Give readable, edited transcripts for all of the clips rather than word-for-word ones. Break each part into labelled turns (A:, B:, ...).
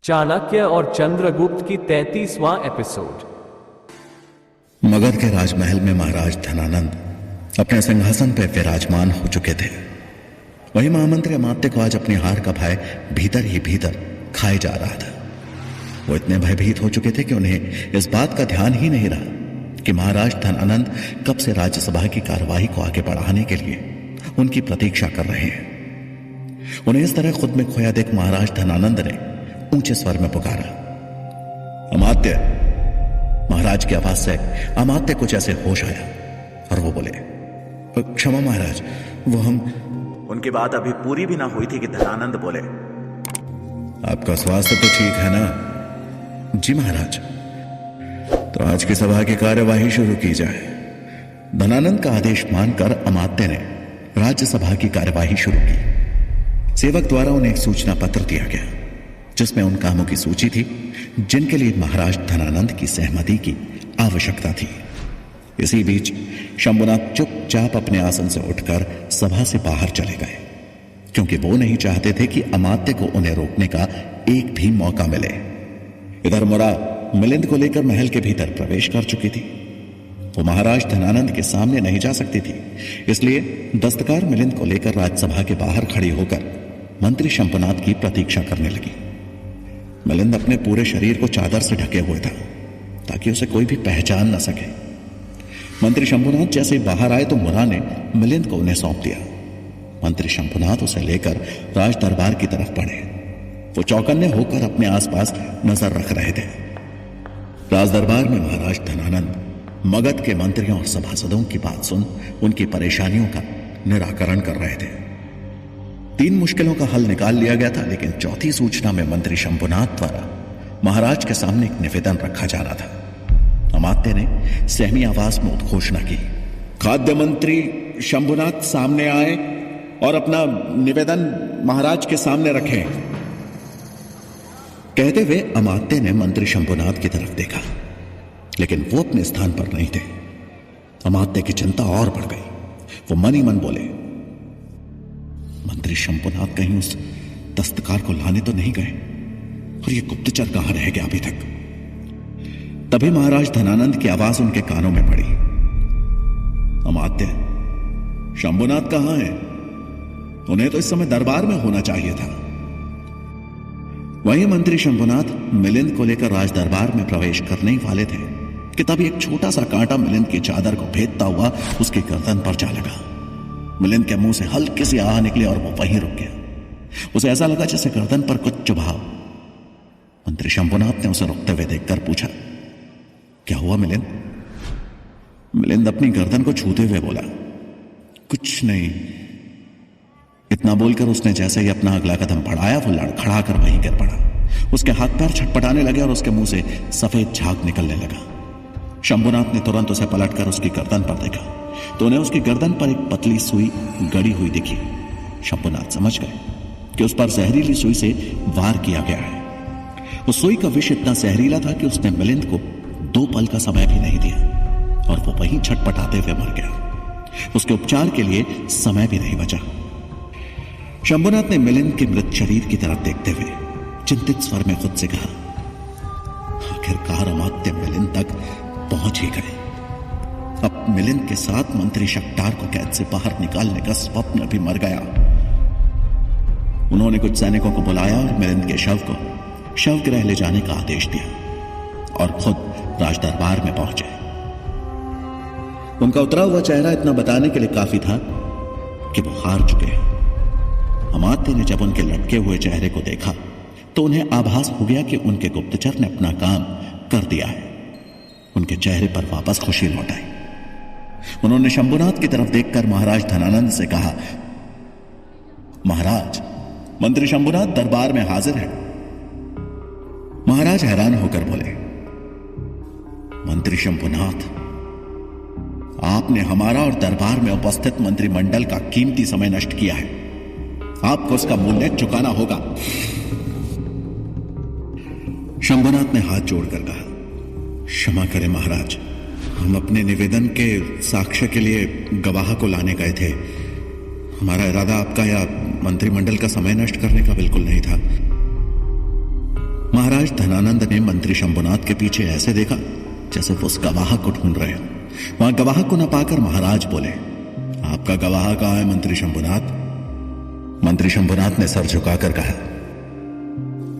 A: चाणक्य और चंद्रगुप्त की 33वां एपिसोड।
B: मगध के राजमहल में महाराज धनानंद अपने सिंहासन पर विराजमान हो चुके थे। वही महामंत्री अमात्य को आज अपनी हार का भय भीतर ही भीतर खाए जा रहा था। वो इतने भयभीत हो चुके थे कि उन्हें इस बात का ध्यान ही नहीं रहा कि महाराज धनानंद कब से राज्यसभा की कार्यवाही को आगे बढ़ाने के लिए उनकी प्रतीक्षा कर रहे हैं। उन्हें इस तरह खुद में खोया देख महाराज धनानंद ने ऊंचे स्वर में पुकारा, अमात्य। महाराज की आवाज से अमात्य कुछ ऐसे होश आया और वो बोले, क्षमा महाराज, वो हम।
C: उनकी बात अभी पूरी भी ना हुई थी कि धनानंद बोले,
B: आपका स्वास्थ्य तो ठीक है ना? जी महाराज। तो आज की सभा की कार्यवाही शुरू की जाए। धनानंद का आदेश मानकर अमात्य ने राज्यसभा की कार्यवाही शुरू की। सेवक द्वारा उन्हें एक सूचना पत्र दिया गया जिसमें उन कामों की सूची थी जिनके लिए महाराज धनानंद की सहमति की आवश्यकता थी। इसी बीच शंभुनाथ चुपचाप अपने आसन से उठकर सभा से बाहर चले गए, क्योंकि वो नहीं चाहते थे कि अमात्य को उन्हें रोकने का एक भी मौका मिले। इधर मुरा मिलिंद को लेकर महल के भीतर प्रवेश कर चुकी थी। वो महाराज धनानंद के सामने नहीं जा सकती थी, इसलिए दस्तकार मिलिंद को लेकर राज्यसभा के बाहर खड़ी होकर मंत्री शंभुनाथ की प्रतीक्षा करने लगी। मिलिंद अपने पूरे शरीर को चादर से ढके हुए था ताकि उसे कोई भी पहचान न सके। मंत्री शंभुनाथ जैसे ही बाहर आए तो मुरा ने मिलिंद को उन्हें सौंप दिया। मंत्री शंभुनाथ उसे लेकर राज दरबार की तरफ बढ़े। वो चौकन्ने होकर अपने आसपास नजर रख रहे थे। राज दरबार में महाराज धनानंद मगध के मंत्रियों और सभासदों की बात सुन उनकी परेशानियों का निराकरण कर रहे थे। 3 मुश्किलों का हल निकाल लिया गया था, लेकिन चौथी सूचना में मंत्री शंभुनाथ द्वारा महाराज के सामने एक निवेदन रखा जाना था। अमात्य ने सहमी आवाज में उद्घोषणा की, खाद्य मंत्री शंभुनाथ सामने आए और अपना निवेदन महाराज के सामने रखें। कहते हुए अमात्य ने मंत्री शंभुनाथ की तरफ देखा, लेकिन वो अपने स्थान पर नहीं थे। अमात्य की चिंता और बढ़ गई। वो मन ही मन बोले, मंत्री शंभुनाथ कहीं उस दस्तकार को लाने तो नहीं गए, और ये गुप्तचर कहां रह गया अभी तक। तभी महाराज धनानंद की आवाज उनके कानों में पड़ी, अमात्य, शंभुनाथ कहां है? उन्हें तो इस समय दरबार में होना चाहिए था। वहीं मंत्री शंभुनाथ मिलिंद को लेकर राज दरबार में प्रवेश करने ही वाले थे कि तभी एक छोटा सा कांटा मिलिंद की चादर को भेदता हुआ उसकी गर्दन पर जा लगा। मिलिंद के मुंह से हल्की सी आह निकली और वो वहीं रुक गया। उसे ऐसा लगा जैसे गर्दन पर कुछ चुभा। मंत्री शंभुनाथ ने उसे रुकते हुए देखकर पूछा, क्या हुआ मिलिंद? मिलिंद अपनी गर्दन को छूते हुए बोला, कुछ नहीं। इतना बोलकर उसने जैसे ही अपना अगला कदम बढ़ाया, वो लड़खड़ा कर वहीं गिर पड़ा। उसके हाथ पैर छटपटाने लगे और उसके मुंह से सफेद झाग निकलने लगा। शंभुनाथ ने तुरंत उसे पलटकर उसकी गर्दन पर देखा तो उन्हें उसकी गर्दन पर एक पतली सुई गड़ी हुई दिखी। शंभुनाथ समझ गए कि उस पर जहरीली सुई से वार किया गया है। उस सुई का विष इतना जहरीला था कि उसने मिलिंद को 2 पल का समय भी नहीं दिया और वो वहीं छटपटाते हुए मर गया। उसके उपचार के लिए समय भी नहीं बचा। शंभुनाथ ने मिलिंद के मृत शरीर की तरफ देखते हुए चिंतित स्वर में खुद से कहा, आखिरकार अमात्य मिलिंद तक पहुंच ही गए। अब मिलिंद के साथ मंत्री शक्टार को कैद से बाहर निकालने का स्वप्न भी मर गया। उन्होंने कुछ सैनिकों को बुलाया और मिलिंद के शव को शवगृह ले जाने का आदेश दिया और खुद राज दरबार में पहुंचे। उनका उतरा हुआ चेहरा इतना बताने के लिए काफी था कि वो हार चुके हैं। अमात्य ने जब उनके लटके हुए चेहरे को देखा तो उन्हें आभास हो गया कि उनके गुप्तचर ने अपना काम कर दिया है। उनके चेहरे पर वापस खुशी लौट आई। उन्होंने शंभुनाथ की तरफ देखकर महाराज धनानंद से कहा, महाराज, मंत्री शंभुनाथ दरबार में हाजिर है। महाराज हैरान होकर बोले, मंत्री शंभुनाथ, आपने हमारा और दरबार में उपस्थित मंत्रिमंडल का कीमती समय नष्ट किया है। आपको उसका मूल्य चुकाना होगा। शंभुनाथ ने हाथ जोड़कर कहा, क्षमा करें महाराज, हम अपने निवेदन के साक्ष्य के लिए गवाह को लाने गए थे। हमारा इरादा आपका या मंत्रिमंडल का समय नष्ट करने का बिल्कुल नहीं था। महाराज धनानंद ने मंत्री शंभुनाथ के पीछे ऐसे देखा जैसे वो उस गवाह को ढूंढ रहे हो। वहां गवाह को न पाकर महाराज बोले, आपका गवाह कहां है मंत्री शंभुनाथ? मंत्री शंभुनाथ ने सर झुकाकर कहा,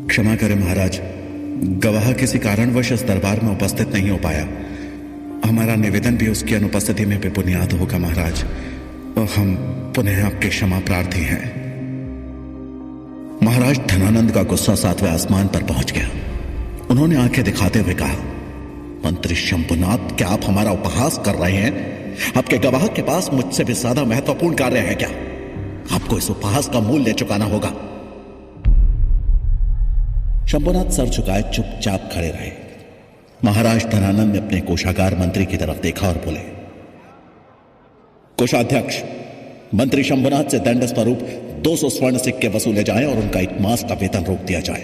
B: क्षमा करें महाराज, गवाह किसी कारणवश इस दरबार में उपस्थित नहीं हो पाया। हमारा निवेदन भी उसकी अनुपस्थिति में बेबुनियाद होगा महाराज, और हम पुनः आपके क्षमा प्रार्थी हैं। महाराज धनानंद का गुस्सा 7वें आसमान पर पहुंच गया। उन्होंने आंखें दिखाते हुए कहा, मंत्री शंभुनाथ, क्या आप हमारा उपहास कर रहे हैं? आपके गवाह के पास मुझसे भी ज्यादा महत्वपूर्ण कार्य है क्या? आपको इस उपहास का मूल्य चुकाना होगा। शंभुनाथ सर झुकाए चुपचाप खड़े रहे। महाराज धनानंद ने अपने कोषागार मंत्री की तरफ देखा और बोले, कोषाध्यक्ष, मंत्री शंभुनाथ से दंड स्वरूप 200 स्वर्ण सिक्के वसूले जाएं और उनका 1 मास का वेतन रोक दिया जाए।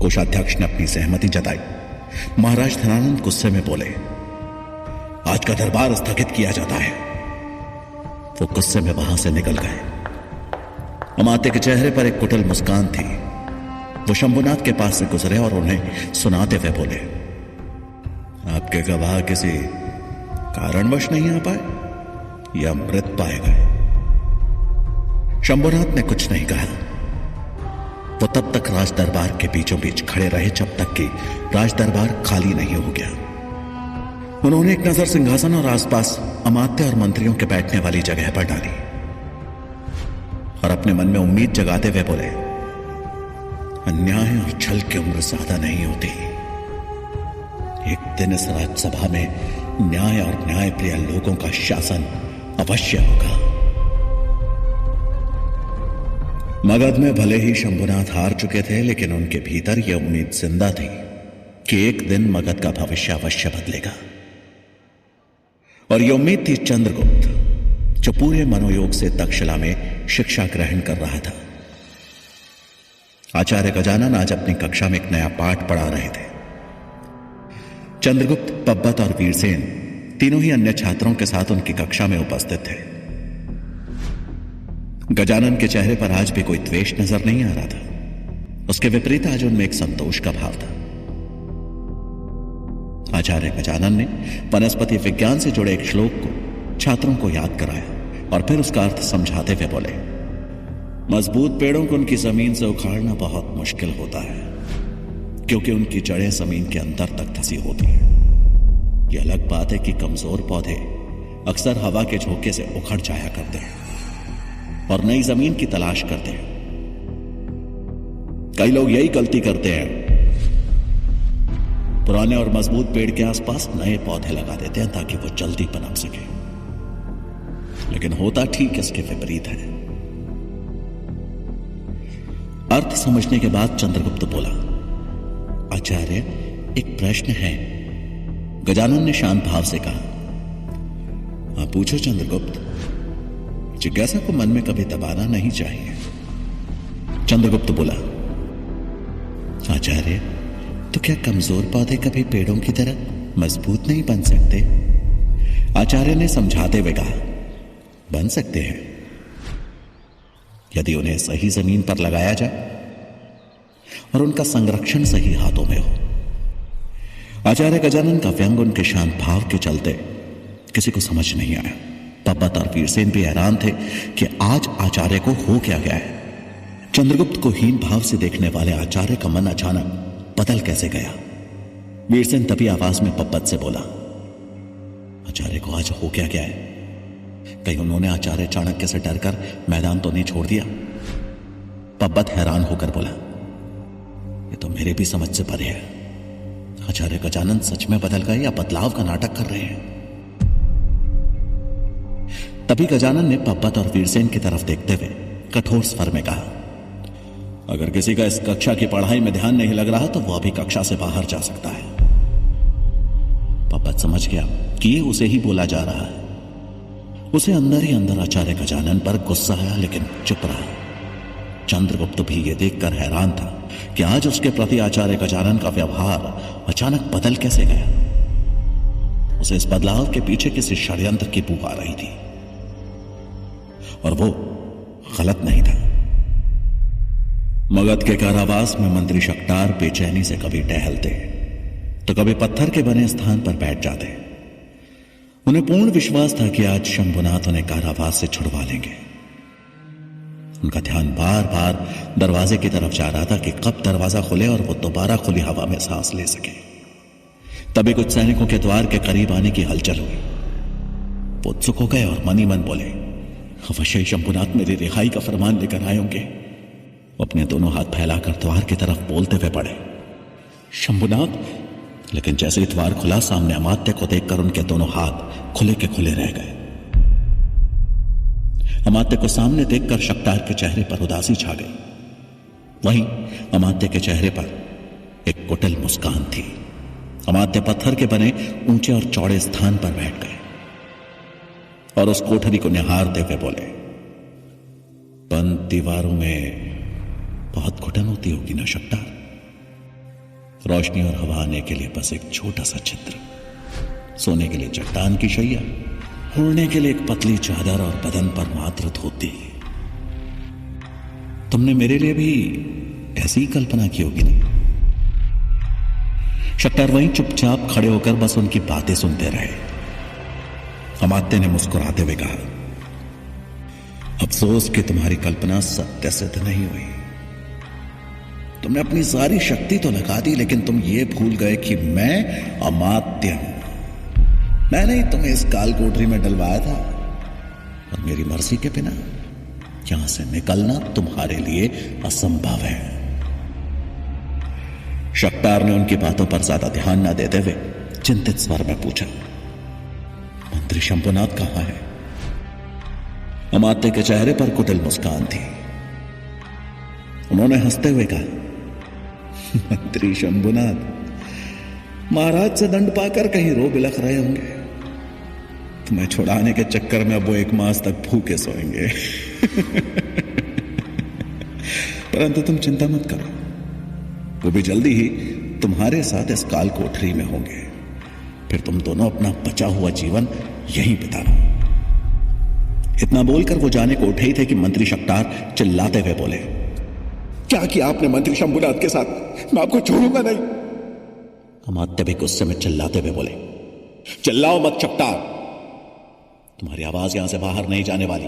B: कोषाध्यक्ष ने अपनी सहमति जताई। महाराज धनानंद गुस्से में बोले, आज का दरबार स्थगित किया जाता है। वो गुस्से में वहां से निकल गए। अमात्य के चेहरे पर एक कुटिल मुस्कान थी। वो शंभुनाथ के पास से गुजरे और उन्हें सुनाते हुए बोले, आपके गवाह किसी कारणवश नहीं आ पाए या मृत पाए गए? शंभुनाथ ने कुछ नहीं कहा। वो तब तक राज दरबार के बीचों बीच खड़े रहे जब तक कि राज दरबार खाली नहीं हो गया। उन्होंने एक नजर सिंहासन और आसपास अमात्य और मंत्रियों के बैठने वाली जगह पर डाली और अपने मन में उम्मीद जगाते हुए बोले, अन्याय और छल की उम्र ज्यादा नहीं होती। एक दिन इस राज्यसभा में न्याय और न्याय प्रिय लोगों का शासन अवश्य होगा। मगध में भले ही शंभुनाथ हार चुके थे, लेकिन उनके भीतर यह उम्मीद जिंदा थी कि एक दिन मगध का भविष्य अवश्य बदलेगा। और यह उम्मीद थी चंद्रगुप्त, जो पूरे मनोयोग से तक्षशिला में शिक्षा ग्रहण कर रहा था। आचार्य गजानन आज अपनी कक्षा में एक नया पाठ पढ़ा रहे थे। चंद्रगुप्त, पब्बत और वीरसेन तीनों ही अन्य छात्रों के साथ उनकी कक्षा में उपस्थित थे। गजानन के चेहरे पर आज भी कोई द्वेष नजर नहीं आ रहा था। उसके विपरीत आज उनमें एक संतोष का भाव था। आचार्य गजानन ने वनस्पति विज्ञान से जुड़े एक श्लोक को छात्रों को याद कराया और फिर उसका अर्थ समझाते हुए बोले, मजबूत पेड़ों को उनकी जमीन से उखाड़ना बहुत मुश्किल होता है, क्योंकि उनकी जड़ें जमीन के अंदर तक धंसी होती हैं। यह अलग बात है कि कमजोर पौधे अक्सर हवा के झोंके से उखड़ जाया करते हैं और नई जमीन की तलाश करते हैं। कई लोग यही गलती करते हैं, पुराने और मजबूत पेड़ के आसपास नए पौधे लगा देते हैं ताकि वो जल्दी पनप सके, लेकिन होता ठीक इसके विपरीत है। अर्थ समझने के बाद चंद्रगुप्त बोला, आचार्य, एक प्रश्न है। गजानन ने शांत भाव से कहा, हाँ पूछो चंद्रगुप्त। जिज्ञासा को मन में कभी दबाना नहीं चाहिए। चंद्रगुप्त बोला, आचार्य, तो क्या कमजोर पौधे कभी पेड़ों की तरह मजबूत नहीं बन सकते? आचार्य ने समझाते हुए कहा, बन सकते हैं, यदि उन्हें सही जमीन पर लगाया जाए और उनका संरक्षण सही हाथों में हो। आचार्य गजानन का व्यंग उनके शांत भाव के चलते किसी को समझ नहीं आया। पब्बत और वीरसेन भी हैरान थे कि आज आचार्य को हो क्या गया है। चंद्रगुप्त को हीन भाव से देखने वाले आचार्य का मन अचानक बदल कैसे गया। वीरसेन तभी आवाज में पब्बत से बोला, आचार्य को आज हो क्या गया है? कहीं उन्होंने आचार्य चाणक्य से डरकर मैदान तो नहीं छोड़ दिया? पब्बत हैरान होकर बोला, ये तो मेरे भी समझ से परे है। आचार्य गजानन सच में बदल गए या बदलाव का नाटक कर रहे हैं? तभी गजानन ने पब्बत और वीरसेन की तरफ देखते हुए कठोर स्वर में कहा, अगर किसी का इस कक्षा की पढ़ाई में ध्यान नहीं लग रहा तो वह अभी कक्षा से बाहर जा सकता है। पब्बत समझ गया कि ये उसे ही बोला जा रहा है। उसे अंदर ही अंदर आचार्य गजानन पर गुस्सा आया, लेकिन चुप रहा। चंद्रगुप्त भी यह देखकर हैरान था कि आज उसके प्रति आचार्य गजानन का व्यवहार अचानक बदल कैसे गया। उसे इस बदलाव के पीछे किसी षड्यंत्र की बू आ रही थी और वो गलत नहीं था। मगध के कारावास में मंत्री शक्टार बेचैनी से कभी टहलते तो कभी पत्थर के बने स्थान पर बैठ जाते। उन्हें पूर्ण विश्वास था कि आज शंभुनाथ उन्हें कारावास से छुड़वा लेंगे। उनका ध्यान बार बार दरवाजे की तरफ जा रहा था कि कब दरवाजा खुले और वो दोबारा खुली हवा में सांस ले सके। तभी कुछ सैनिकों के द्वार के करीब आने की हलचल हुई। वो उत्सुक हो गए और मन ही मन बोले, अवश्य ही शंभुनाथ मेरी रिहाई का फरमान लेकर आए होंगे। वो अपने दोनों हाथ फैलाकर द्वार की तरफ बोलते हुए पड़े, शंभुनाथ। लेकिन जैसे ही द्वार खुला, सामने अमात्य को देखकर उनके दोनों हाथ खुले के खुले रह गए। अमात्य को सामने देखकर शक्टार के चेहरे पर उदासी छा गई। वहीं अमात्य के चेहरे पर एक कुटिल मुस्कान थी। अमात्य पत्थर के बने ऊंचे और चौड़े स्थान पर बैठ गए और उस कोठरी को निहारते हुए बोले, बंद दीवारों में बहुत घुटन होती होगी ना शक्टार। रोशनी और हवा आने के लिए बस एक छोटा सा छिद्र, सोने के लिए चट्टान की शैया, उड़ने के लिए एक पतली चादर और बदन पर मात्र धोती। तुमने मेरे लिए भी ऐसी ही कल्पना की होगी ना। शक्टार वहीं चुपचाप खड़े होकर बस उनकी बातें सुनते रहे। अमात्य ने मुस्कुराते हुए कहा, अफसोस कि तुम्हारी कल्पना सत्य सिद्ध नहीं हुई। तुमने अपनी सारी शक्ति तो लगा दी, लेकिन तुम ये भूल गए कि मैं अमात्य हूं। मैंने ही तुम्हें इस काल कोठरी में डलवाया था और मेरी मर्जी के बिना यहां से निकलना तुम्हारे लिए असंभव है। शक्टार ने उनकी बातों पर ज्यादा ध्यान न देते हुए चिंतित स्वर में पूछा, मंत्री शंभुनाथ कहां है? अमात्य के चेहरे पर कुटिल मुस्कान थी। उन्होंने हंसते हुए कहा, मंत्री शंभुनाथ महाराज से दंड पाकर कहीं रो बिलख रहे होंगे। तुम्हें छुड़ाने के चक्कर में अब वो 1 मास तक भूखे सोएंगे। परंतु तुम चिंता मत करो, वो भी जल्दी ही तुम्हारे साथ इस काल कोठरी में होंगे। फिर तुम दोनों अपना बचा हुआ जीवन यहीं बिताओ। इतना बोलकर वो जाने को उठे ही थे कि मंत्री शक्टार चिल्लाते हुए बोले, क्या किया आपने मंत्री शंभुनाथ के साथ? मैं आपको छोड़ूंगा नहीं। अमात्य भी गुस्से में चिल्लाते हुए बोले, चिल्लाओ मत शक्टार, तुम्हारी आवाज यहां से बाहर नहीं जाने वाली।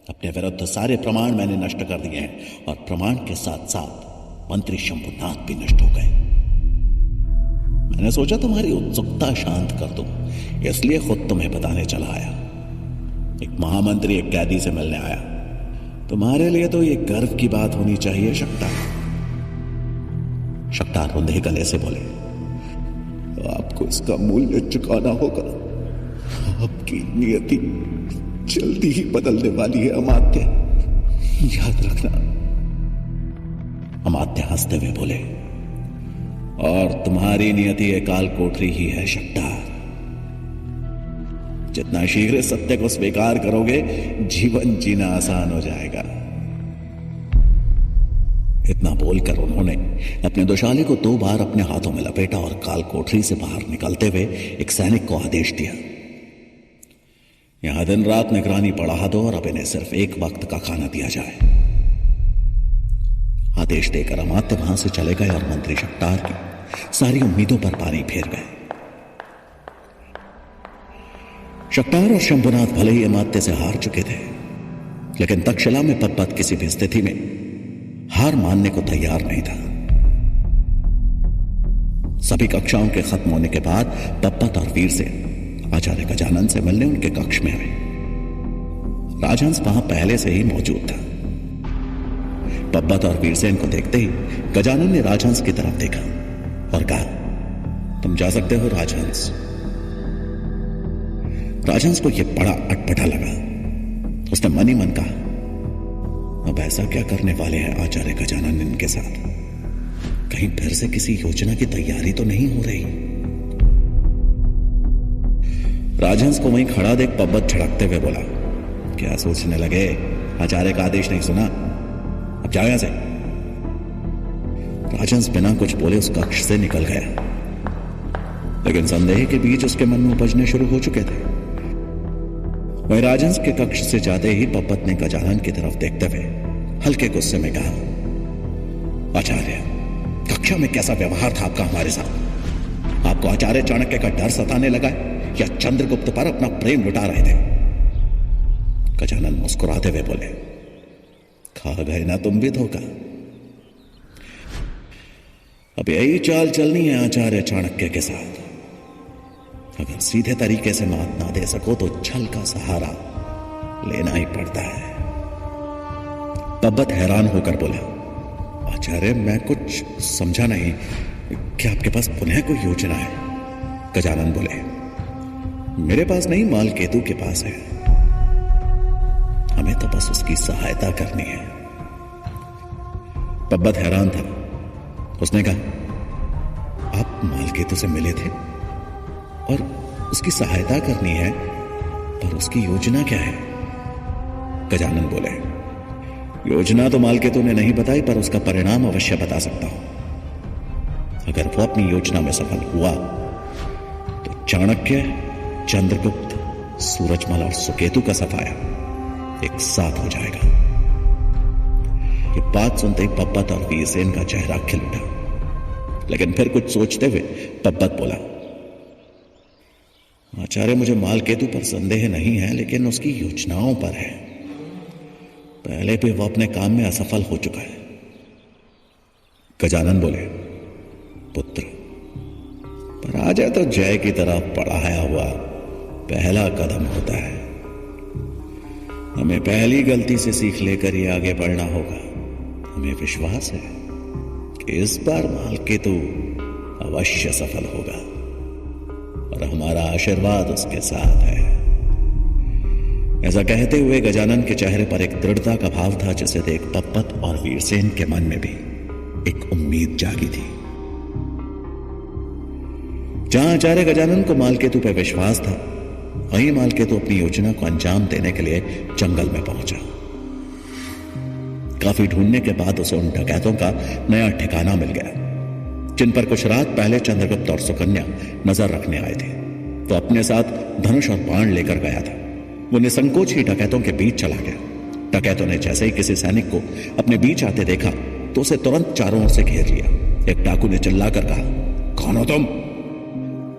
B: अपने विरुद्ध सारे प्रमाण मैंने नष्ट कर दिए हैं और प्रमाण के साथ साथ मंत्री शंभुनाथ भी नष्ट हो गए। मैंने सोचा तुम्हारी उत्सुकता शांत कर दूं, इसलिए खुद तुम्हें बताने चला आया। एक महामंत्री एक कैदी से मिलने आया। तुम्हारे लिए तो ये गर्व की बात होनी चाहिए शक्टार। शक्टार रुंधे गले से बोले, आपको इसका मूल्य चुकाना होगा। आपकी नियति जल्दी ही बदलने वाली है अमात्य, याद रखना। अमात्य हंसते हुए बोले, और तुम्हारी नियति ये काल कोठरी ही है शक्टार। जितना शीघ्र सत्य को स्वीकार करोगे, जीवन जीना आसान हो जाएगा। इतना बोलकर उन्होंने अपने दुशाले को 2 बार अपने हाथों में लपेटा और काल कोठरी से बाहर निकलते हुए एक सैनिक को आदेश दिया, यहां दिन रात निगरानी बढ़ा दो और अब इन्हें सिर्फ 1 वक्त का खाना दिया जाए। आदेश देकर अमात्य वहां से चले गए और मंत्री शक्टार की सारी उम्मीदों पर पानी फेर गए। शक्टार और शंभुनाथ भले ही अमात्य से हार चुके थे, लेकिन तक्षशिला में पद्मत किसी भी स्थिति में हार मानने को तैयार नहीं था। सभी कक्षाओं के खत्म होने के बाद पद्मत और वीरसेन आचार्य गजानन से मिलने उनके कक्ष में आए। राजहंस वहां पहले से ही मौजूद था। पद्मत और वीरसेन को देखते ही गजानन ने राजहंस की तरफ देखा और कहा, तुम जा सकते हो राजहंस। राजहंस को यह बड़ा अटपटा लगा। उसने मन ही मन कहा, अब ऐसा क्या करने वाले हैं आचार्य गजानन इनके साथ? कहीं फिर से किसी योजना की तैयारी तो नहीं हो रही? राजहंस को वहीं खड़ा देख पद्मत झड़कते हुए बोला, क्या सोचने लगे? आचार्य का आदेश नहीं सुना? अब जाओ यहां से। राजहंस बिना कुछ बोले उस कक्ष से निकल गया, लेकिन संदेह के बीच उसके मन में उपजने शुरू हो चुके थे। वहीं राजहंस के कक्ष से जाते ही पद्मत ने गजानन की तरफ देखते हुए हल्के गुस्से में कहा, आचार्य, कक्षा में कैसा व्यवहार था आपका हमारे साथ? आपको आचार्य चाणक्य का डर सताने लगा या चंद्रगुप्त पर अपना प्रेम लुटा रहे थे? गजानन मुस्कुराते हुए बोले, खा गए ना तुम भी धोखा। अब यही चाल चलनी है आचार्य चाणक्य के साथ। अगर सीधे तरीके से मात ना दे सको तो छल का सहारा लेना ही पड़ता है। पब्बत हैरान होकर बोला, आचार्य मैं कुछ समझा नहीं, क्या आपके पास पुनः कोई योजना है? गजानन बोले, मेरे पास नहीं, मालकेतु के पास है। हमें तो बस उसकी सहायता करनी है। पब्बत हैरान था। उसने कहा, आप मालकेतु से मिले थे और उसकी सहायता करनी है, पर उसकी योजना क्या है? गजानन बोले, योजना तो मालकेतु ने नहीं बताई, पर उसका परिणाम अवश्य बता सकता हूं। अगर वो अपनी योजना में सफल हुआ तो चाणक्य, चंद्रगुप्त, सूरजमल और सुकेतु का सफाया एक साथ हो जाएगा। ये बात सुनते ही पब्बत और वीरसेन का चेहरा खिल उठा, लेकिन फिर कुछ सोचते हुए पब्बत बोला, आचार्य मुझे मालकेतु पर संदेह नहीं है, लेकिन उसकी योजनाओं पर है। पहले भी वो अपने काम में असफल हो चुका है। गजानन बोले, पुत्र, पराजय तो जय की तरफ बढ़ाया हुआ पहला कदम होता है। हमें पहली गलती से सीख लेकर ही आगे बढ़ना होगा। हमें विश्वास है कि इस बार मालकेतु अवश्य सफल होगा और हमारा आशीर्वाद उसके साथ है। ऐसा कहते हुए गजानन के चेहरे पर एक दृढ़ता का भाव था, जिसे देख पब्बत और वीरसेन के मन में भी एक उम्मीद जागी थी। जहां आचार्य गजानन को मालकेतु पर विश्वास था, वहीं मालकेतु अपनी योजना को अंजाम देने के लिए जंगल में पहुंचा। काफी ढूंढने के बाद उसे उन डकैतों का नया ठिकाना मिल गया, जिन पर कुछ रात पहले चंद्रगुप्त और सुकन्या नजर रखने आए थे। तो अपने साथ धनुष और बाण लेकर गया था। वो निसंकोच ही डकैतों के बीच चला गया। डकैतों ने जैसे ही किसी सैनिक को अपने बीच आते देखा तो उसे तुरंत चारों ओर से घेर लिया। एक डाकू ने चिल्लाकर कहा, कौन हो तुम?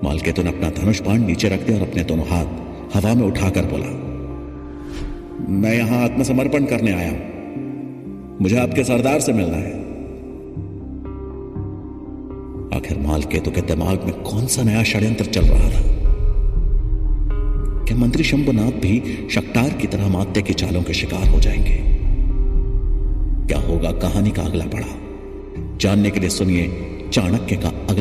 B: मालकेतु ने अपना धनुष बाण नीचे रख दिया और अपने दोनों हाथ हवा में उठाकर बोला, मैं यहां आत्मसमर्पण करने आया हूं। मुझे आपके सरदार से मिलना है। आखिर मालकेतु के दिमाग में कौन सा नया षड्यंत्र चल रहा था? क्या मंत्री शंभुनाथ भी शक्टार की तरह मात्य की चालों के शिकार हो जाएंगे? क्या होगा कहानी का अगला पड़ाव जानने के लिए सुनिए चाणक्य का अगला